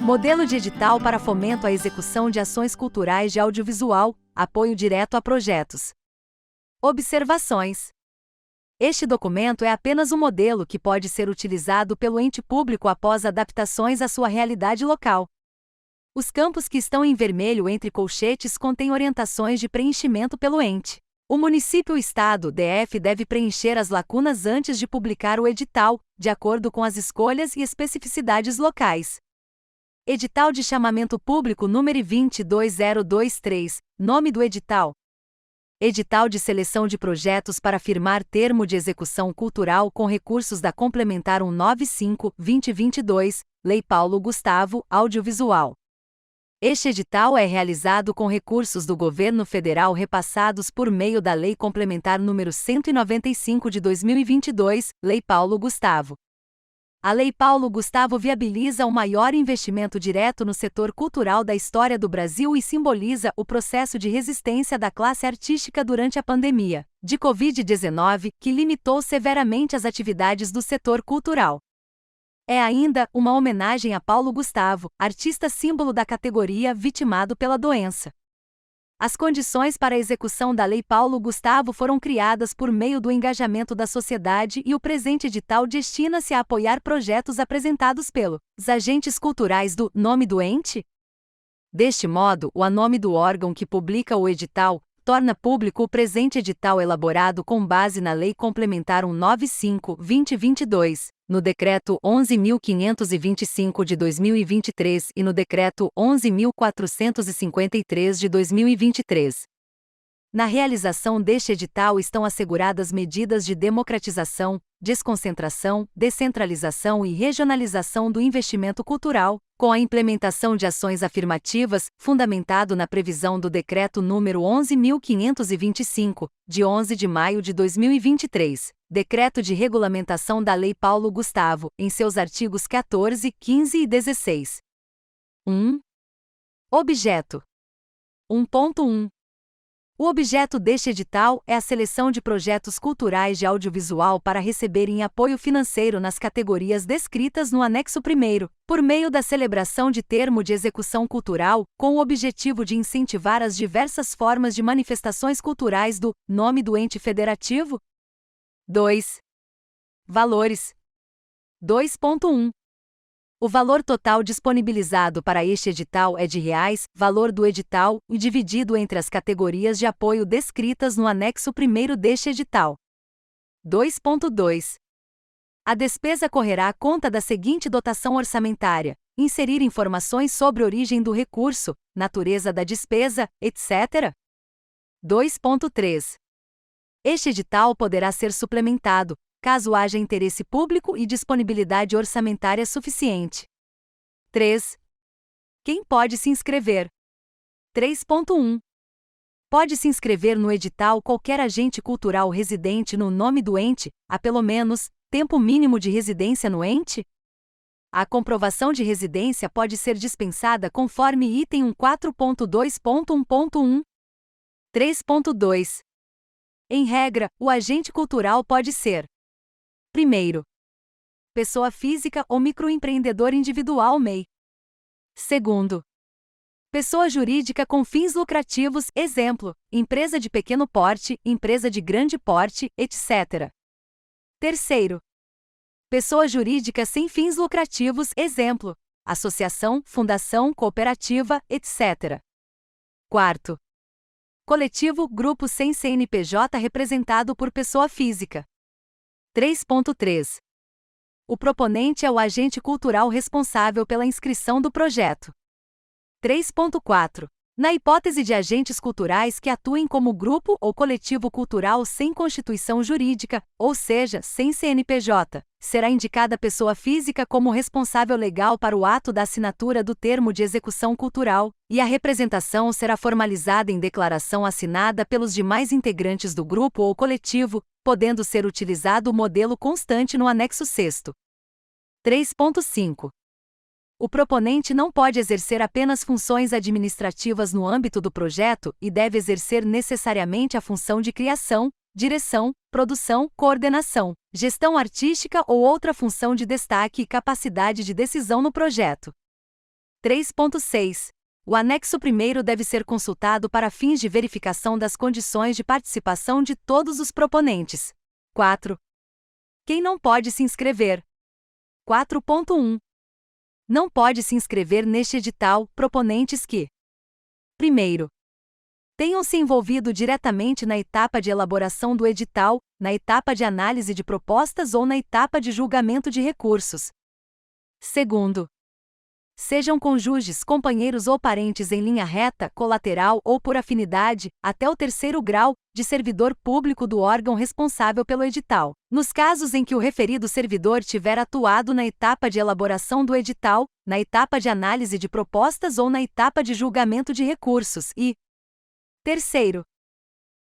Modelo de edital para fomento à execução de ações culturais de audiovisual, apoio direto a projetos. Observações. Este documento é apenas um modelo que pode ser utilizado pelo ente público após adaptações à sua realidade local. Os campos que estão em vermelho entre colchetes contêm orientações de preenchimento pelo ente. O município ou estado, DF, deve preencher as lacunas antes de publicar o edital, de acordo com as escolhas e especificidades locais. Edital de chamamento público número 22023, nome do edital. Edital de seleção de projetos para firmar termo de execução cultural com recursos da Complementar 195/2022, Lei Paulo Gustavo, Audiovisual. Este edital é realizado com recursos do Governo Federal repassados por meio da Lei Complementar número 195 de 2022, Lei Paulo Gustavo. A Lei Paulo Gustavo viabiliza o maior investimento direto no setor cultural da história do Brasil e simboliza o processo de resistência da classe artística durante a pandemia de Covid-19, que limitou severamente as atividades do setor cultural. É ainda uma homenagem a Paulo Gustavo, artista símbolo da categoria vitimado pela doença. As condições para a execução da Lei Paulo Gustavo foram criadas por meio do engajamento da sociedade e o presente edital destina-se a apoiar projetos apresentados pelos agentes culturais do nome do ente. Deste modo, o nome do órgão que publica o edital torna público o presente edital elaborado com base na Lei Complementar 195/2022, no Decreto 11.525 de 2023 e no Decreto 11.453 de 2023. Na realização deste edital estão asseguradas medidas de democratização, desconcentração, descentralização e regionalização do investimento cultural, com a implementação de ações afirmativas, fundamentado na previsão do Decreto número 11.525, de 11 de maio de 2023, Decreto de Regulamentação da Lei Paulo Gustavo, em seus artigos 14, 15 e 16. 1. Objeto. 1.1. O objeto deste edital é a seleção de projetos culturais de audiovisual para receberem apoio financeiro nas categorias descritas no anexo 1º, por meio da celebração de termo de execução cultural, com o objetivo de incentivar as diversas formas de manifestações culturais do nome do ente federativo. 2. Valores. 2.1. O valor total disponibilizado para este edital é de R$ valor do edital, e dividido entre as categorias de apoio descritas no anexo 1º deste edital. 2.2. A despesa correrá à conta da seguinte dotação orçamentária: inserir informações sobre origem do recurso, natureza da despesa, etc. 2.3. Este edital poderá ser suplementado, caso haja interesse público e disponibilidade orçamentária suficiente. 3. Quem pode se inscrever? 3.1. Pode se inscrever no edital qualquer agente cultural residente no nome do ente, há pelo menos, tempo mínimo de residência no ente? A comprovação de residência pode ser dispensada conforme item 14.2.1.1. 3.2. Em regra, o agente cultural pode ser: primeiro, pessoa física ou microempreendedor individual MEI. Segundo, pessoa jurídica com fins lucrativos, exemplo, empresa de pequeno porte, empresa de grande porte, etc. Terceiro, pessoa jurídica sem fins lucrativos, exemplo, associação, fundação, cooperativa, etc. Quarto, coletivo, grupo sem CNPJ representado por pessoa física. 3.3. O proponente é o agente cultural responsável pela inscrição do projeto. 3.4. Na hipótese de agentes culturais que atuem como grupo ou coletivo cultural sem constituição jurídica, ou seja, sem CNPJ, será indicada pessoa física como responsável legal para o ato da assinatura do termo de execução cultural, e a representação será formalizada em declaração assinada pelos demais integrantes do grupo ou coletivo, podendo ser utilizado o modelo constante no anexo 6º. 3.5. O proponente não pode exercer apenas funções administrativas no âmbito do projeto e deve exercer necessariamente a função de criação, direção, produção, coordenação, gestão artística ou outra função de destaque e capacidade de decisão no projeto. 3.6. O anexo 1º deve ser consultado para fins de verificação das condições de participação de todos os proponentes. 4. Quem não pode se inscrever? 4.1. Não pode se inscrever neste edital proponentes que: primeiro, tenham se envolvido diretamente na etapa de elaboração do edital, na etapa de análise de propostas ou na etapa de julgamento de recursos. Segundo, sejam cônjuges, companheiros ou parentes em linha reta, colateral ou por afinidade, até o 3º grau, de servidor público do órgão responsável pelo edital. Nos casos em que o referido servidor tiver atuado na etapa de elaboração do edital, na etapa de análise de propostas ou na etapa de julgamento de recursos e: terceiro,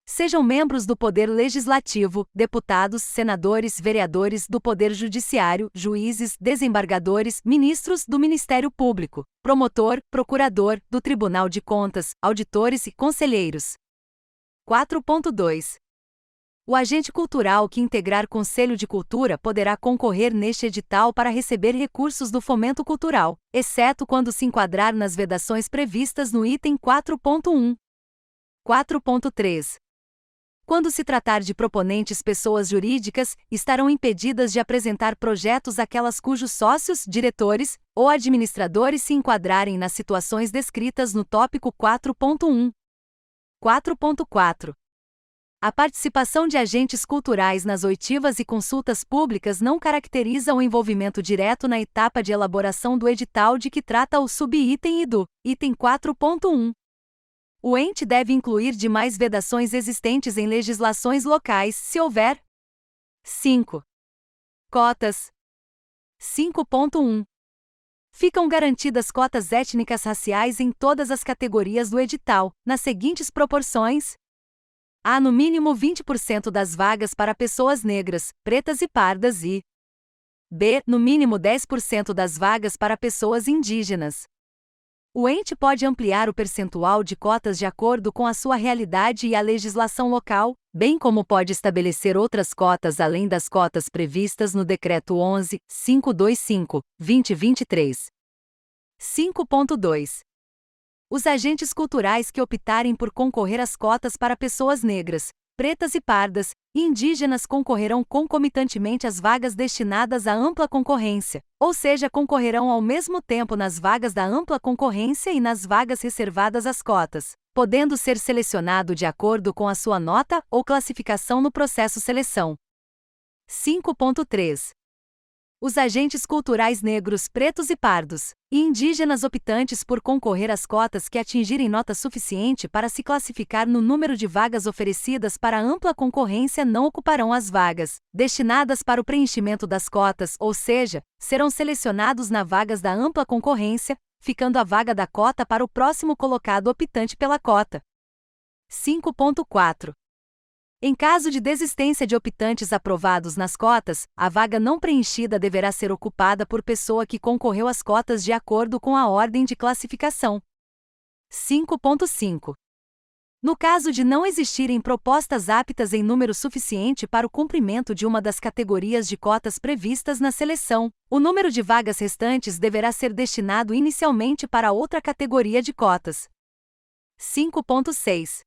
sejam membros do Poder Legislativo, deputados, senadores, vereadores, do Poder Judiciário, juízes, desembargadores, ministros do Ministério Público, promotor, procurador, do Tribunal de Contas, auditores e conselheiros. 4.2. O agente cultural que integrar Conselho de Cultura poderá concorrer neste edital para receber recursos do fomento cultural, exceto quando se enquadrar nas vedações previstas no item 4.1. 4.3. Quando se tratar de proponentes pessoas jurídicas, estarão impedidas de apresentar projetos aquelas cujos sócios, diretores ou administradores se enquadrarem nas situações descritas no tópico 4.1. 4.4. A participação de agentes culturais nas oitivas e consultas públicas não caracteriza o envolvimento direto na etapa de elaboração do edital de que trata o subitem e do item 4.1. O ente deve incluir demais vedações existentes em legislações locais, se houver. 5. Cotas. 5.1. Ficam garantidas cotas étnicas raciais em todas as categorias do edital, nas seguintes proporções: a no mínimo 20% das vagas para pessoas negras, pretas e pardas e b no mínimo 10% das vagas para pessoas indígenas. O ente pode ampliar o percentual de cotas de acordo com a sua realidade e a legislação local, bem como pode estabelecer outras cotas além das cotas previstas no Decreto 11.525/2023. 5.2. Os agentes culturais que optarem por concorrer às cotas para pessoas negras, pretas e pardas, e indígenas concorrerão concomitantemente às vagas destinadas à ampla concorrência, ou seja, concorrerão ao mesmo tempo nas vagas da ampla concorrência e nas vagas reservadas às cotas, podendo ser selecionado de acordo com a sua nota ou classificação no processo seleção. 5.3. Os agentes culturais negros, pretos e pardos, e indígenas optantes por concorrer às cotas que atingirem nota suficiente para se classificar no número de vagas oferecidas para ampla concorrência não ocuparão as vagas destinadas para o preenchimento das cotas, ou seja, serão selecionados nas vagas da ampla concorrência, ficando a vaga da cota para o próximo colocado optante pela cota. 5.4. Em caso de desistência de optantes aprovados nas cotas, a vaga não preenchida deverá ser ocupada por pessoa que concorreu às cotas de acordo com a ordem de classificação. 5.5. No caso de não existirem propostas aptas em número suficiente para o cumprimento de uma das categorias de cotas previstas na seleção, o número de vagas restantes deverá ser destinado inicialmente para outra categoria de cotas. 5.6.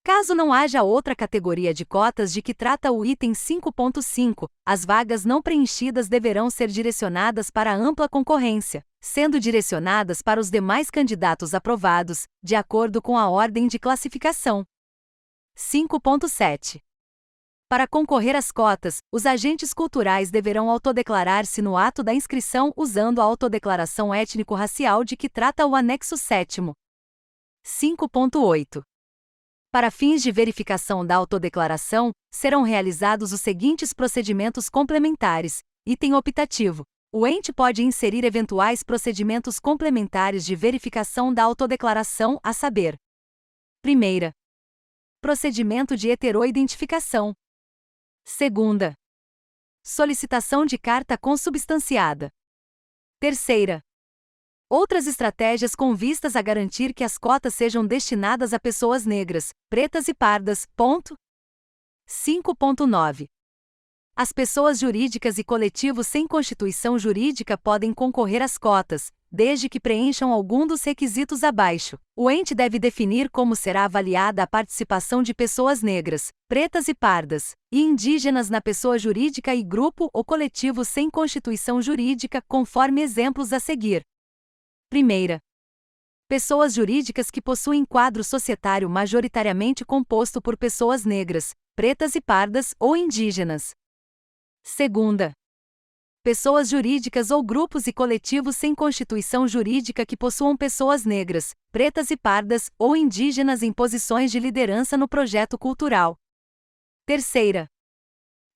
Caso não haja outra categoria de cotas de que trata o item 5.5, as vagas não preenchidas deverão ser direcionadas para a ampla concorrência, sendo direcionadas para os demais candidatos aprovados, de acordo com a ordem de classificação. 5.7. Para concorrer às cotas, os agentes culturais deverão autodeclarar-se no ato da inscrição usando a autodeclaração étnico-racial de que trata o anexo 7º. 5.8. Para fins de verificação da autodeclaração, serão realizados os seguintes procedimentos complementares. Item optativo. O ente pode inserir eventuais procedimentos complementares de verificação da autodeclaração, a saber: primeira, procedimento de heteroidentificação. Segunda, solicitação de carta consubstanciada. Terceira, outras estratégias com vistas a garantir que as cotas sejam destinadas a pessoas negras, pretas e pardas. 5.9. As pessoas jurídicas e coletivos sem constituição jurídica podem concorrer às cotas, desde que preencham algum dos requisitos abaixo. O ente deve definir como será avaliada a participação de pessoas negras, pretas e pardas, e indígenas na pessoa jurídica e grupo ou coletivo sem constituição jurídica, conforme exemplos a seguir. Primeira. Pessoas jurídicas que possuem quadro societário majoritariamente composto por pessoas negras, pretas e pardas ou indígenas. Segunda. Pessoas jurídicas ou grupos e coletivos sem constituição jurídica que possuam pessoas negras, pretas e pardas ou indígenas em posições de liderança no projeto cultural. Terceira.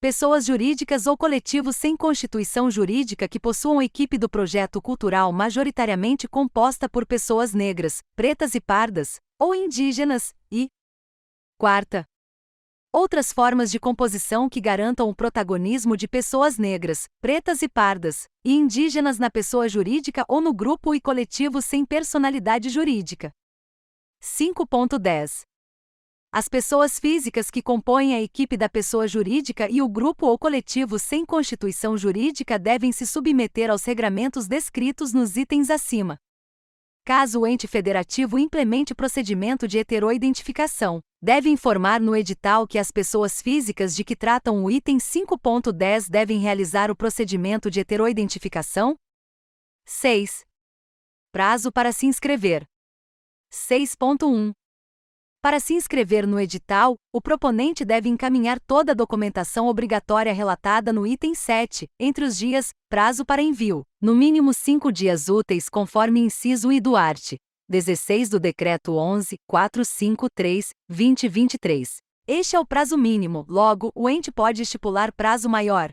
Pessoas jurídicas ou coletivos sem constituição jurídica que possuam equipe do projeto cultural majoritariamente composta por pessoas negras, pretas e pardas, ou indígenas, e quarta. Outras formas de composição que garantam o protagonismo de pessoas negras, pretas e pardas, e indígenas na pessoa jurídica ou no grupo e coletivo sem personalidade jurídica. 5.10. As pessoas físicas que compõem a equipe da pessoa jurídica e o grupo ou coletivo sem constituição jurídica devem se submeter aos regramentos descritos nos itens acima. Caso o ente federativo implemente procedimento de heteroidentificação, deve informar no edital que as pessoas físicas de que tratam o item 5.10 devem realizar o procedimento de heteroidentificação. 6. Prazo para se inscrever. 6.1. Para se inscrever no edital, o proponente deve encaminhar toda a documentação obrigatória relatada no item 7, entre os dias, prazo para envio, no mínimo 5 dias úteis conforme inciso I do art. 16 do Decreto 11.453/2023. Este é o prazo mínimo, logo, o ente pode estipular prazo maior.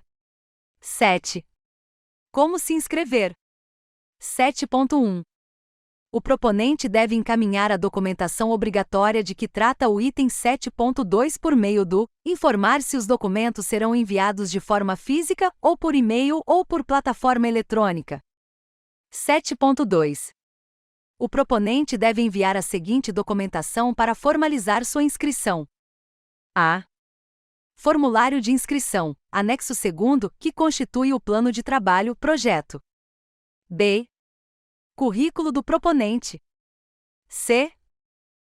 7. Como se inscrever? 7.1. O proponente deve encaminhar a documentação obrigatória de que trata o item 7.2 por meio do informar se os documentos serão enviados de forma física ou por e-mail ou por plataforma eletrônica. 7.2. O proponente deve enviar a seguinte documentação para formalizar sua inscrição. A. Formulário de inscrição, anexo 2º, que constitui o plano de trabalho, projeto. B. Currículo do proponente. C.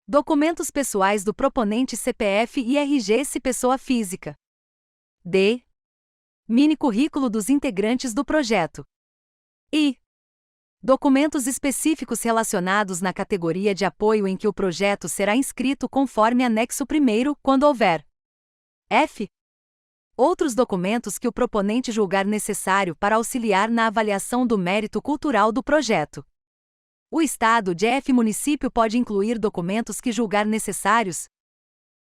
Documentos pessoais do proponente CPF e RG se pessoa física. D. Mini currículo dos integrantes do projeto. I. Documentos específicos relacionados na categoria de apoio em que o projeto será inscrito conforme anexo 1º, quando houver. F. Outros documentos que o proponente julgar necessário para auxiliar na avaliação do mérito cultural do projeto. O Estado de F município pode incluir documentos que julgar necessários.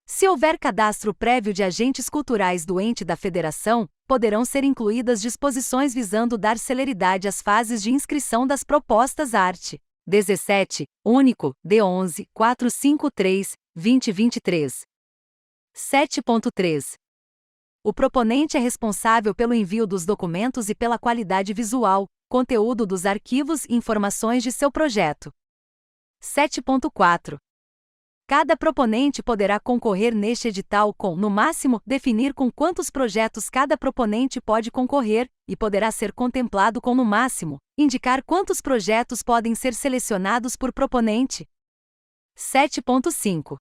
Se houver cadastro prévio de agentes culturais do ente da federação, poderão ser incluídas disposições visando dar celeridade às fases de inscrição das propostas art. 17, único, D11.453/2023. 7.3. O proponente é responsável pelo envio dos documentos e pela qualidade visual, conteúdo dos arquivos e informações de seu projeto. 7.4. Cada proponente poderá concorrer neste edital com, no máximo, definir com quantos projetos cada proponente pode concorrer, e poderá ser contemplado com, no máximo, indicar quantos projetos podem ser selecionados por proponente. 7.5.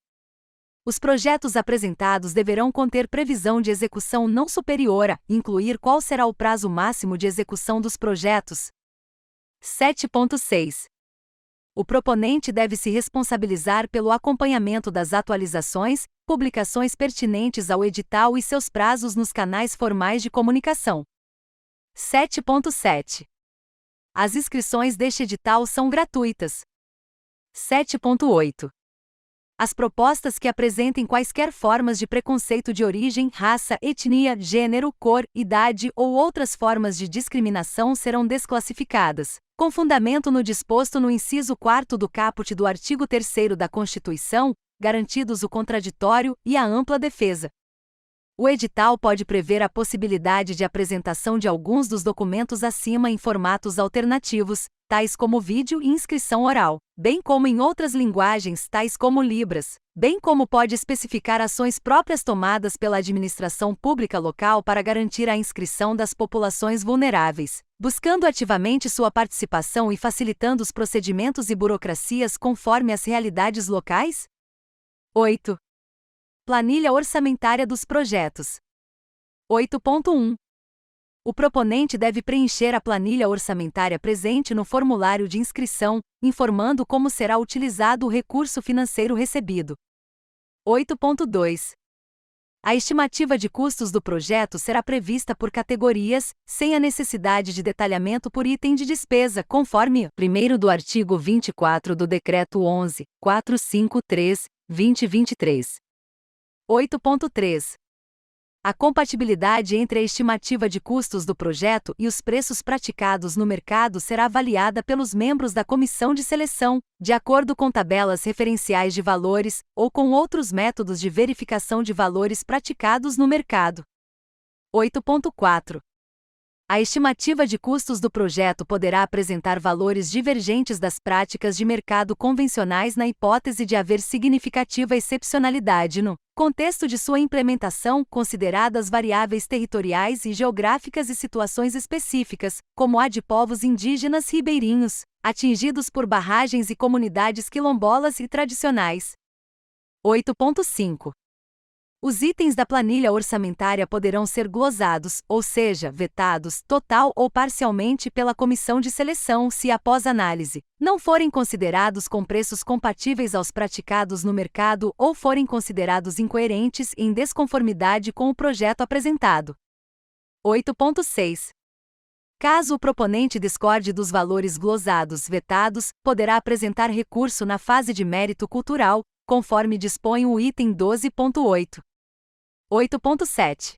Os projetos apresentados deverão conter previsão de execução não superior a, incluir qual será o prazo máximo de execução dos projetos. 7.6. O proponente deve se responsabilizar pelo acompanhamento das atualizações, publicações pertinentes ao edital e seus prazos nos canais formais de comunicação. 7.7. As inscrições deste edital são gratuitas. 7.8. As propostas que apresentem quaisquer formas de preconceito de origem, raça, etnia, gênero, cor, idade ou outras formas de discriminação serão desclassificadas, com fundamento no disposto no inciso 4º do caput do artigo 3º da Constituição, garantidos o contraditório e a ampla defesa. O edital pode prever a possibilidade de apresentação de alguns dos documentos acima em formatos alternativos, tais como vídeo e inscrição oral, bem como em outras linguagens, tais como Libras, bem como pode especificar ações próprias tomadas pela administração pública local para garantir a inscrição das populações vulneráveis, buscando ativamente sua participação e facilitando os procedimentos e burocracias conforme as realidades locais? 8. Planilha orçamentária dos projetos. 8.1. O proponente deve preencher a planilha orçamentária presente no formulário de inscrição, informando como será utilizado o recurso financeiro recebido. 8.2. A estimativa de custos do projeto será prevista por categorias, sem a necessidade de detalhamento por item de despesa, conforme o 1º do artigo 24 do Decreto 11.453/2023. 8.3. A compatibilidade entre a estimativa de custos do projeto e os preços praticados no mercado será avaliada pelos membros da comissão de seleção, de acordo com tabelas referenciais de valores, ou com outros métodos de verificação de valores praticados no mercado. 8.4. A estimativa de custos do projeto poderá apresentar valores divergentes das práticas de mercado convencionais na hipótese de haver significativa excepcionalidade no contexto de sua implementação, consideradas variáveis territoriais e geográficas e situações específicas, como a de povos indígenas ribeirinhos, atingidos por barragens e comunidades quilombolas e tradicionais. 8.5. Os itens da planilha orçamentária poderão ser glosados, ou seja, vetados, total ou parcialmente pela comissão de seleção se, após análise, não forem considerados com preços compatíveis aos praticados no mercado ou forem considerados incoerentes e em desconformidade com o projeto apresentado. 8.6. Caso o proponente discorde dos valores glosados vetados, poderá apresentar recurso na fase de mérito cultural, conforme dispõe o item 12.8. 8.7.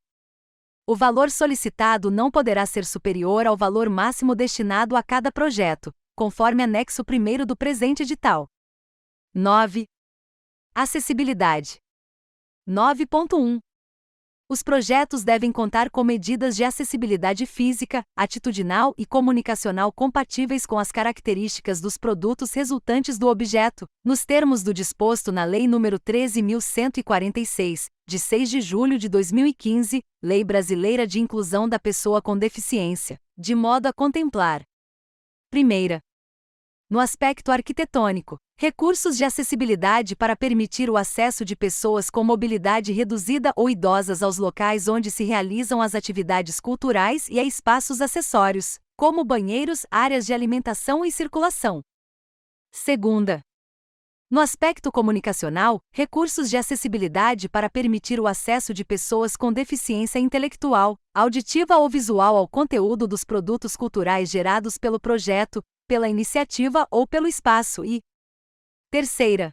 O valor solicitado não poderá ser superior ao valor máximo destinado a cada projeto, conforme anexo 1º do presente edital. 9. Acessibilidade. 9.1. Os projetos devem contar com medidas de acessibilidade física, atitudinal e comunicacional compatíveis com as características dos produtos resultantes do objeto, nos termos do disposto na Lei nº 13.146, de 6 de julho de 2015, Lei Brasileira de Inclusão da Pessoa com Deficiência, de modo a contemplar: primeira, no aspecto arquitetônico, recursos de acessibilidade para permitir o acesso de pessoas com mobilidade reduzida ou idosas aos locais onde se realizam as atividades culturais e a espaços acessórios, como banheiros, áreas de alimentação e circulação. Segunda, no aspecto comunicacional, recursos de acessibilidade para permitir o acesso de pessoas com deficiência intelectual, auditiva ou visual ao conteúdo dos produtos culturais gerados pelo projeto, pela iniciativa ou pelo espaço e, terceira,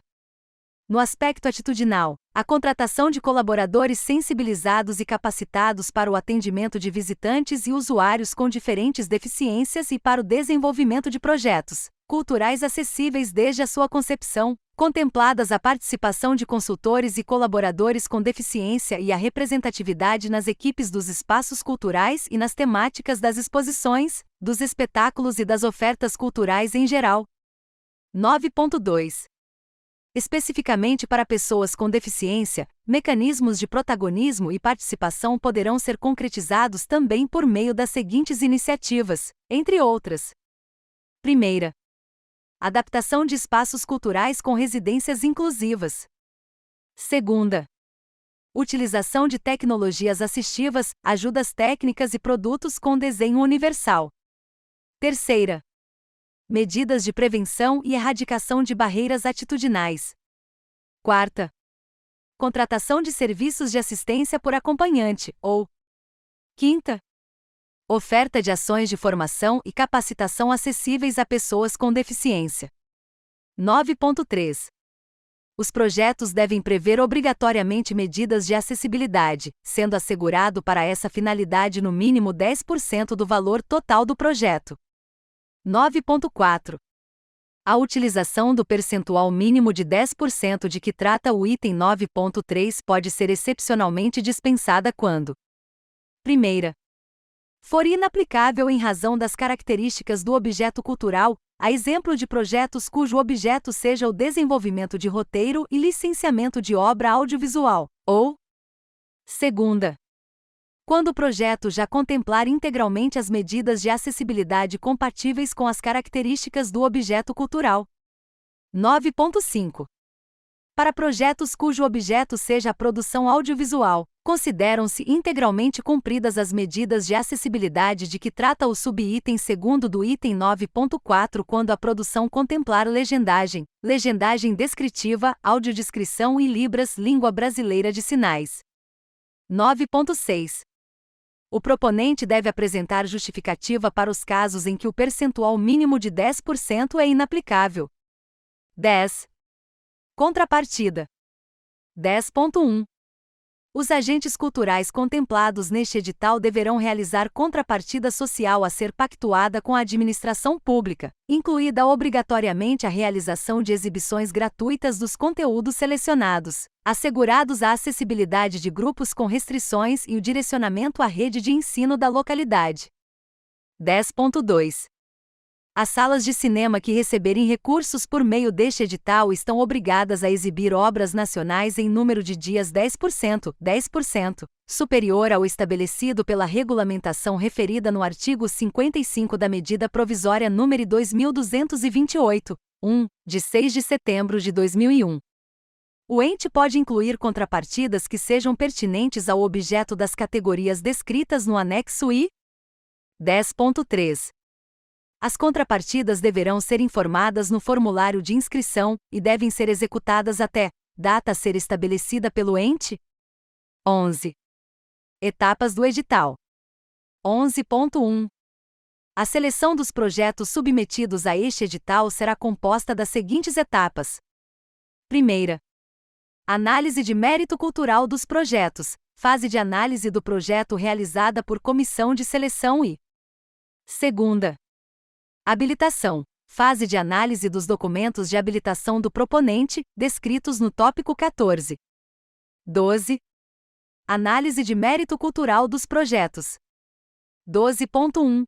no aspecto atitudinal, a contratação de colaboradores sensibilizados e capacitados para o atendimento de visitantes e usuários com diferentes deficiências e para o desenvolvimento de projetos culturais acessíveis desde a sua concepção, contempladas a participação de consultores e colaboradores com deficiência e a representatividade nas equipes dos espaços culturais e nas temáticas das exposições, dos espetáculos e das ofertas culturais em geral. 9.2. Especificamente para pessoas com deficiência, mecanismos de protagonismo e participação poderão ser concretizados também por meio das seguintes iniciativas, entre outras. Primeira, adaptação de espaços culturais com residências inclusivas. Segunda, utilização de tecnologias assistivas, ajudas técnicas e produtos com desenho universal. Terceira, medidas de prevenção e erradicação de barreiras atitudinais. Quarta, contratação de serviços de assistência por acompanhante, ou quinta, oferta de ações de formação e capacitação acessíveis a pessoas com deficiência. 9.3. Os projetos devem prever obrigatoriamente medidas de acessibilidade, sendo assegurado para essa finalidade no mínimo 10% do valor total do projeto. 9.4. A utilização do percentual mínimo de 10% de que trata o item 9.3 pode ser excepcionalmente dispensada quando: primeira, for inaplicável em razão das características do objeto cultural, a exemplo de projetos cujo objeto seja o desenvolvimento de roteiro e licenciamento de obra audiovisual, ou segunda, quando o projeto já contemplar integralmente as medidas de acessibilidade compatíveis com as características do objeto cultural. 9.5. Para projetos cujo objeto seja a produção audiovisual, consideram-se integralmente cumpridas as medidas de acessibilidade de que trata o subitem segundo do item 9.4 quando a produção contemplar legendagem, legendagem descritiva, audiodescrição e libras língua brasileira de sinais. 9.6. O proponente deve apresentar justificativa para os casos em que o percentual mínimo de 10% é inaplicável. 10. Contrapartida. 10.1. Os agentes culturais contemplados neste edital deverão realizar contrapartida social a ser pactuada com a administração pública, incluída obrigatoriamente a realização de exibições gratuitas dos conteúdos selecionados, assegurados a acessibilidade de grupos com restrições e o direcionamento à rede de ensino da localidade. 10.2. As salas de cinema que receberem recursos por meio deste edital estão obrigadas a exibir obras nacionais em número de dias 10%, superior ao estabelecido pela regulamentação referida no artigo 55 da Medida Provisória nº 2228, de 6 de setembro de 2001. O ente pode incluir contrapartidas que sejam pertinentes ao objeto das categorias descritas no anexo I. 10.3. As contrapartidas deverão ser informadas no formulário de inscrição e devem ser executadas até data a ser estabelecida pelo ente. 11. Etapas do edital. 11.1. A seleção dos projetos submetidos a este edital será composta das seguintes etapas. Primeira. Análise de mérito cultural dos projetos, fase de análise do projeto realizada por comissão de seleção e segunda. Habilitação, fase de análise dos documentos de habilitação do proponente, descritos no tópico 14. 12. Análise de mérito cultural dos projetos. 12.1.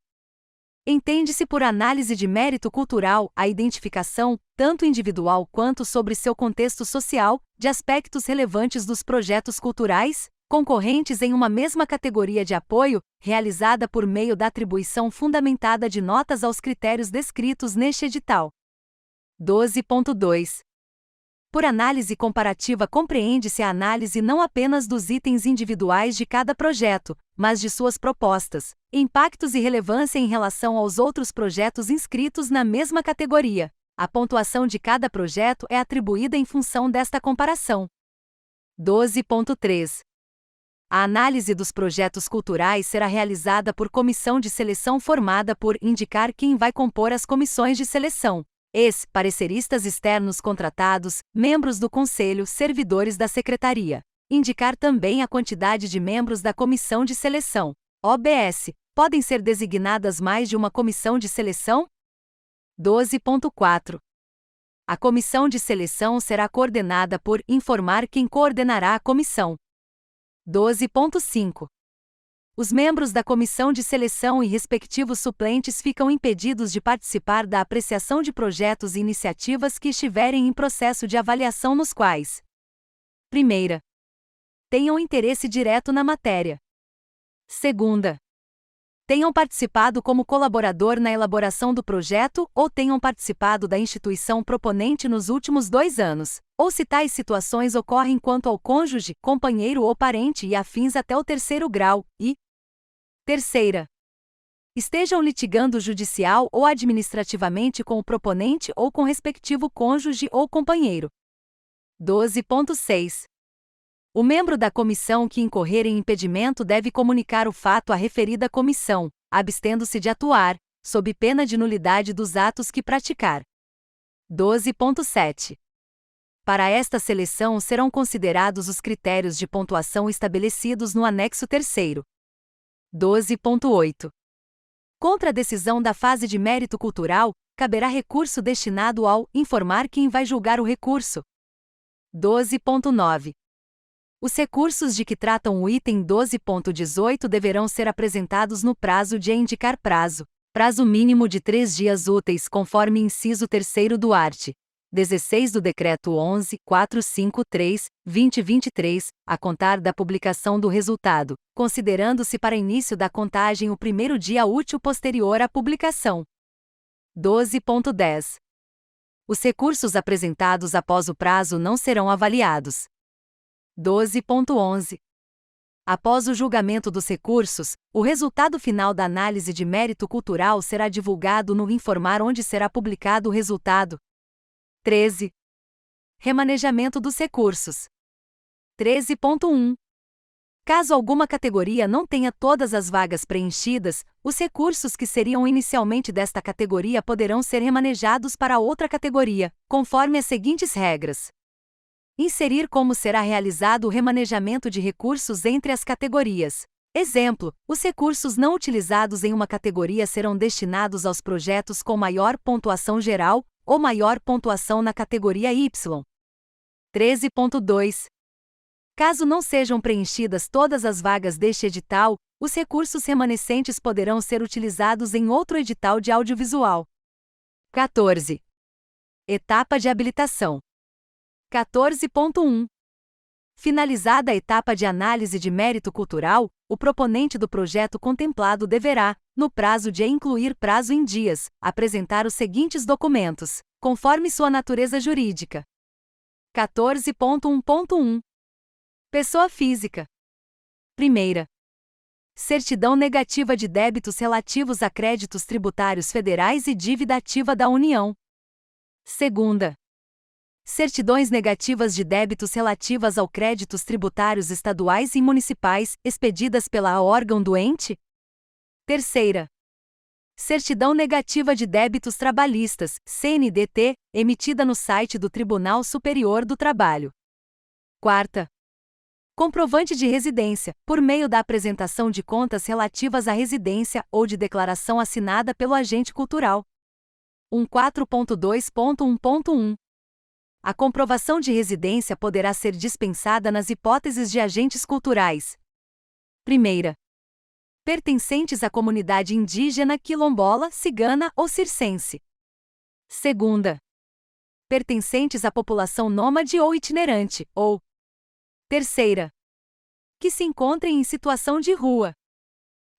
Entende-se por análise de mérito cultural a identificação, tanto individual quanto sobre seu contexto social, de aspectos relevantes dos projetos culturais, concorrentes em uma mesma categoria de apoio, realizada por meio da atribuição fundamentada de notas aos critérios descritos neste edital. 12.2. Por análise comparativa compreende-se a análise não apenas dos itens individuais de cada projeto, mas de suas propostas, impactos e relevância em relação aos outros projetos inscritos na mesma categoria. A pontuação de cada projeto é atribuída em função desta comparação. 12.3. A análise dos projetos culturais será realizada por comissão de seleção formada por indicar quem vai compor as comissões de seleção. Pareceristas externos contratados, membros do conselho, servidores da secretaria. Indicar também a quantidade de membros da comissão de seleção. OBS. Podem ser designadas mais de uma comissão de seleção? 12.4. A comissão de seleção será coordenada por informar quem coordenará a comissão. 12.5. Os membros da comissão de seleção e respectivos suplentes ficam impedidos de participar da apreciação de projetos e iniciativas que estiverem em processo de avaliação nos quais: primeira, tenham interesse direto na matéria. Segunda, tenham participado como colaborador na elaboração do projeto ou tenham participado da instituição proponente nos últimos 2 anos, ou se tais situações ocorrem quanto ao cônjuge, companheiro ou parente e afins até o 3º grau, e terceira, estejam litigando judicial ou administrativamente com o proponente ou com respectivo cônjuge ou companheiro. 12.6. O membro da comissão que incorrer em impedimento deve comunicar o fato à referida comissão, abstendo-se de atuar, sob pena de nulidade dos atos que praticar. 12.7. Para esta seleção serão considerados os critérios de pontuação estabelecidos no anexo 3º. 12.8. Contra a decisão da fase de mérito cultural, caberá recurso destinado ao informar quem vai julgar o recurso. 12.9. Os recursos de que tratam o item 12.18 deverão ser apresentados no prazo de indicar prazo, Prazo mínimo de 3 dias úteis conforme inciso 3º do art. 16 do Decreto 11.453/2023, a contar da publicação do resultado, considerando-se para início da contagem o primeiro dia útil posterior à publicação. 12.10. Os recursos apresentados após o prazo não serão avaliados. 12.11. Após o julgamento dos recursos, o resultado final da análise de mérito cultural será divulgado no informar onde será publicado o resultado. 13. Remanejamento dos recursos. 13.1. Caso alguma categoria não tenha todas as vagas preenchidas, os recursos que seriam inicialmente desta categoria poderão ser remanejados para outra categoria, conforme as seguintes regras. Inserir como será realizado o remanejamento de recursos entre as categorias. Exemplo: os recursos não utilizados em uma categoria serão destinados aos projetos com maior pontuação geral ou maior pontuação na categoria Y. 13.2. Caso não sejam preenchidas todas as vagas deste edital, os recursos remanescentes poderão ser utilizados em outro edital de audiovisual. 14. Etapa de habilitação. 14.1. Finalizada a etapa de análise de mérito cultural, o proponente do projeto contemplado deverá, no prazo de incluir prazo em dias, apresentar os seguintes documentos, conforme sua natureza jurídica. 14.1.1. Pessoa física. Primeira. Certidão negativa de débitos relativos a créditos tributários federais e dívida ativa da União. Segunda. Certidões negativas de débitos relativas ao créditos tributários estaduais e municipais, expedidas pela órgão do ente. Terceira. Certidão negativa de débitos trabalhistas, CNDT, emitida no site do Tribunal Superior do Trabalho. Quarta. Comprovante de residência, por meio da apresentação de contas relativas à residência ou de declaração assinada pelo agente cultural. 14.2.1.1. A comprovação de residência poderá ser dispensada nas hipóteses de agentes culturais. Primeira. Pertencentes à comunidade indígena, quilombola, cigana ou circense. Segunda. Pertencentes à população nômade ou itinerante, ou. Terceira. Que se encontrem em situação de rua.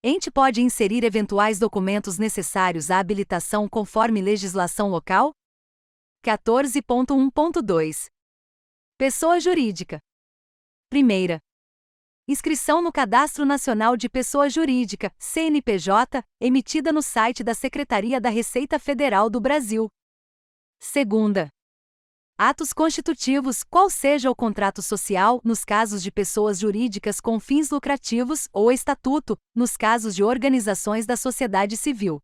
Ente pode inserir eventuais documentos necessários à habilitação conforme legislação local. 14.1.2. Pessoa jurídica. Primeira. Inscrição no Cadastro Nacional de Pessoa Jurídica, CNPJ, emitida no site da Secretaria da Receita Federal do Brasil. Segunda. Atos constitutivos, qual seja o contrato social, nos casos de pessoas jurídicas com fins lucrativos, ou estatuto, nos casos de organizações da sociedade civil.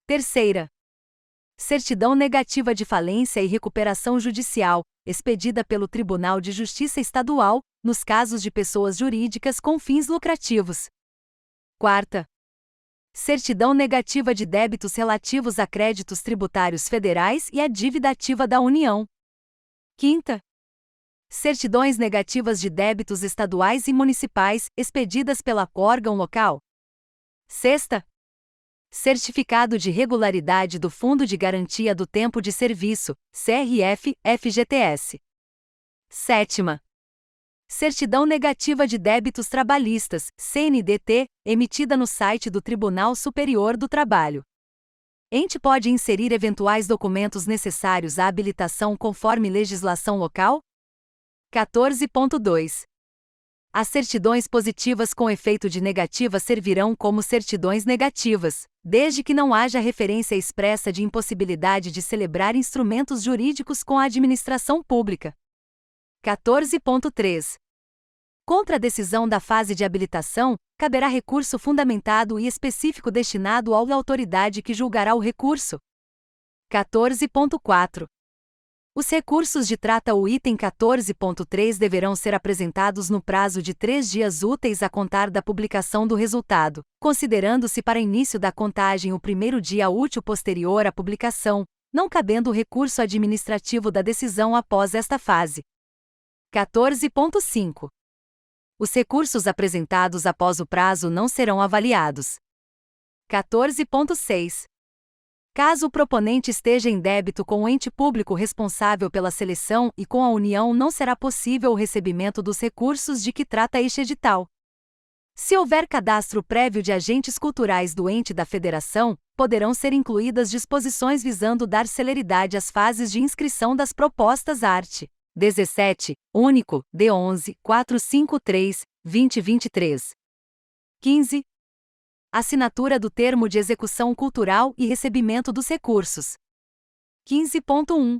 Terceira. Certidão negativa de falência e recuperação judicial, expedida pelo Tribunal de Justiça Estadual, nos casos de pessoas jurídicas com fins lucrativos. Quarta. Certidão negativa de débitos relativos a créditos tributários federais e a dívida ativa da União. Quinta. Certidões negativas de débitos estaduais e municipais, expedidas pela órgão local. Sexta. Certificado de regularidade do Fundo de Garantia do Tempo de Serviço, CRF-FGTS. Sétima. Certidão negativa de débitos trabalhistas, CNDT, emitida no site do Tribunal Superior do Trabalho. Ente pode inserir eventuais documentos necessários à habilitação conforme legislação local. 14.2. As certidões positivas com efeito de negativa servirão como certidões negativas, desde que não haja referência expressa de impossibilidade de celebrar instrumentos jurídicos com a administração pública. 14.3. Contra a decisão da fase de habilitação, caberá recurso fundamentado e específico destinado à autoridade que julgará o recurso. 14.4. Os recursos de trata o item 14.3 deverão ser apresentados no prazo de 3 dias úteis a contar da publicação do resultado, considerando-se para início da contagem o primeiro dia útil posterior à publicação, não cabendo o recurso administrativo da decisão após esta fase. 14.5. Os recursos apresentados após o prazo não serão avaliados. 14.6. Caso o proponente esteja em débito com o ente público responsável pela seleção e com a União, não será possível o recebimento dos recursos de que trata este edital. Se houver cadastro prévio de agentes culturais do ente da federação, poderão ser incluídas disposições visando dar celeridade às fases de inscrição das propostas art. 17, único, D11, 453, 2023. 15. Assinatura do termo de execução cultural e recebimento dos recursos. 15.1.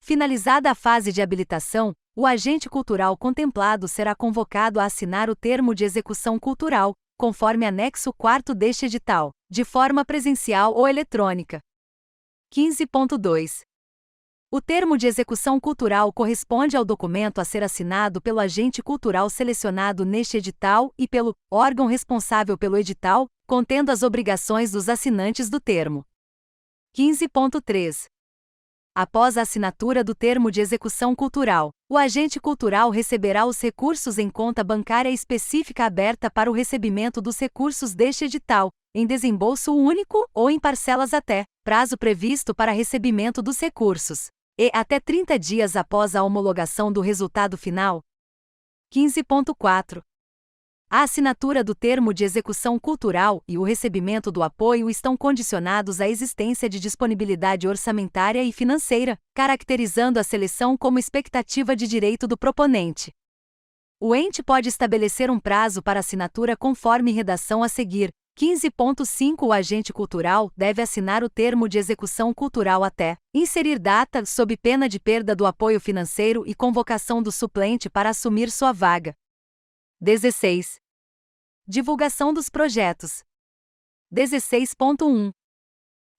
Finalizada a fase de habilitação, o agente cultural contemplado será convocado a assinar o termo de execução cultural, conforme anexo 4º deste edital, de forma presencial ou eletrônica. 15.2. O termo de execução cultural corresponde ao documento a ser assinado pelo agente cultural selecionado neste edital e pelo órgão responsável pelo edital, contendo as obrigações dos assinantes do termo. 15.3. Após a assinatura do termo de execução cultural, o agente cultural receberá os recursos em conta bancária específica aberta para o recebimento dos recursos deste edital, em desembolso único ou em parcelas até prazo previsto para recebimento dos recursos, e até 30 dias após a homologação do resultado final. 15.4. A assinatura do termo de execução cultural e o recebimento do apoio estão condicionados à existência de disponibilidade orçamentária e financeira, caracterizando a seleção como expectativa de direito do proponente. O ente pode estabelecer um prazo para assinatura conforme redação a seguir. 15.5. O agente cultural deve assinar o termo de execução cultural até inserir data, sob pena de perda do apoio financeiro e convocação do suplente para assumir sua vaga. 16. Divulgação dos projetos. 16.1.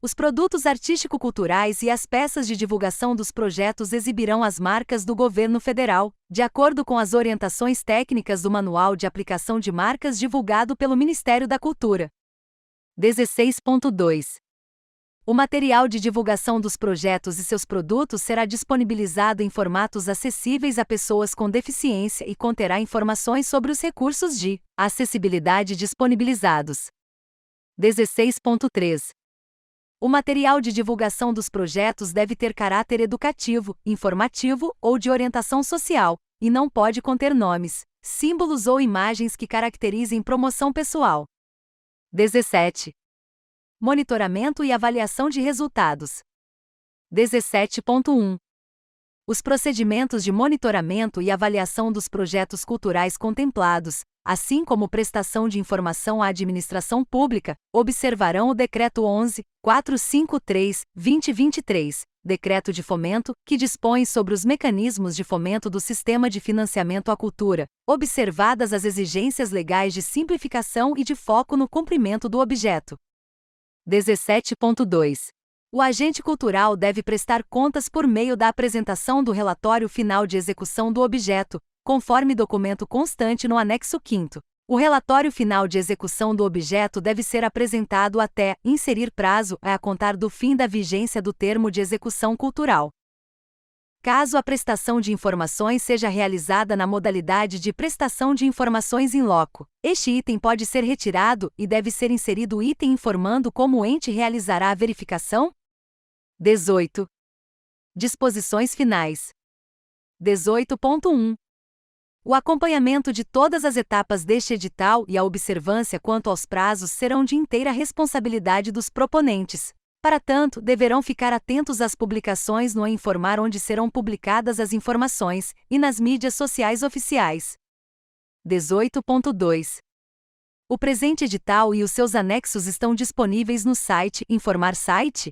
Os produtos artístico-culturais e as peças de divulgação dos projetos exibirão as marcas do governo federal, de acordo com as orientações técnicas do Manual de Aplicação de Marcas divulgado pelo Ministério da Cultura. 16.2. O material de divulgação dos projetos e seus produtos será disponibilizado em formatos acessíveis a pessoas com deficiência e conterá informações sobre os recursos de acessibilidade disponibilizados. 16.3. O material de divulgação dos projetos deve ter caráter educativo, informativo ou de orientação social, e não pode conter nomes, símbolos ou imagens que caracterizem promoção pessoal. 17. Monitoramento e avaliação de resultados. 17.1. Os procedimentos de monitoramento e avaliação dos projetos culturais contemplados, assim como prestação de informação à administração pública, observarão o Decreto 11.453, 2023, Decreto de Fomento, que dispõe sobre os mecanismos de fomento do Sistema de Financiamento à Cultura, observadas as exigências legais de simplificação e de foco no cumprimento do objeto. 17.2. O agente cultural deve prestar contas por meio da apresentação do relatório final de execução do objeto, conforme documento constante no anexo 5º. O relatório final de execução do objeto deve ser apresentado até inserir prazo a contar do fim da vigência do termo de execução cultural. Caso a prestação de informações seja realizada na modalidade de prestação de informações in loco, este item pode ser retirado e deve ser inserido o item informando como o ente realizará a verificação. 18. Disposições finais. 18.1. O acompanhamento de todas as etapas deste edital e a observância quanto aos prazos serão de inteira responsabilidade dos proponentes. Para tanto, deverão ficar atentos às publicações no informar onde serão publicadas as informações, e nas mídias sociais oficiais. 18.2. O presente edital e os seus anexos estão disponíveis no site Informar Site.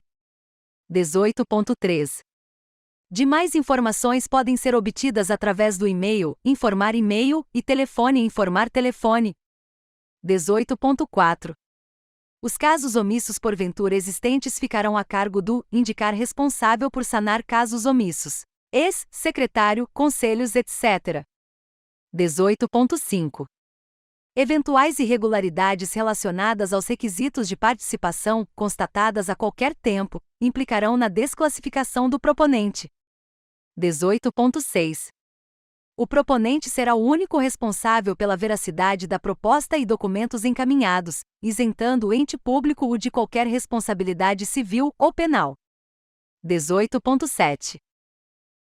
18.3. Demais informações podem ser obtidas através do e-mail, Informar e-mail, e telefone Informar telefone. 18.4. Os casos omissos porventura existentes ficarão a cargo do indicar responsável por sanar casos omissos. Ex-secretário, conselhos, etc. 18.5. Eventuais irregularidades relacionadas aos requisitos de participação, constatadas a qualquer tempo, implicarão na desclassificação do proponente. 18.6. O proponente será o único responsável pela veracidade da proposta e documentos encaminhados, isentando o ente público de qualquer responsabilidade civil ou penal. 18.7.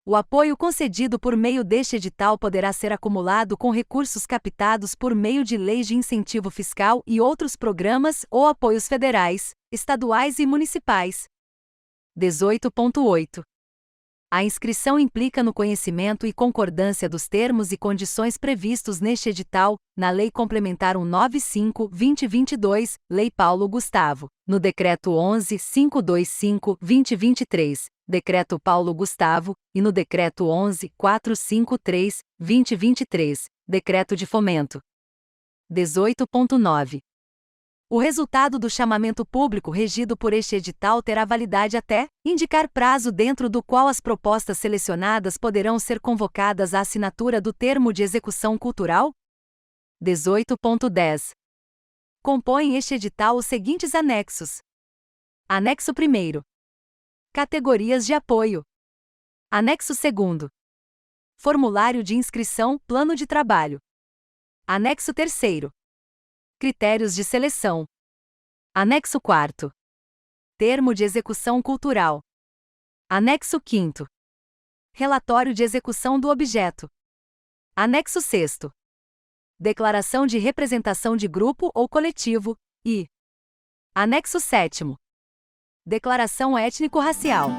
O apoio concedido por meio deste edital poderá ser acumulado com recursos captados por meio de leis de incentivo fiscal e outros programas ou apoios federais, estaduais e municipais. 18.8. A inscrição implica no conhecimento e concordância dos termos e condições previstos neste edital, na Lei Complementar 195/2022, Lei Paulo Gustavo, no Decreto 11.525/2023, Decreto Paulo Gustavo, e no Decreto 11.453/2023, Decreto de Fomento. 18.9. O resultado do chamamento público regido por este edital terá validade até indicar prazo dentro do qual as propostas selecionadas poderão ser convocadas à assinatura do termo de execução cultural. 18.10. Compõem este edital os seguintes anexos. Anexo 1º. Categorias de apoio. Anexo 2º. Formulário de inscrição, plano de trabalho. Anexo 3º. Critérios de seleção. Anexo 4º. Termo de execução cultural. Anexo 5º. Relatório de execução do objeto. Anexo 6º. Declaração de representação de grupo ou coletivo, e Anexo 7º. Declaração étnico-racial.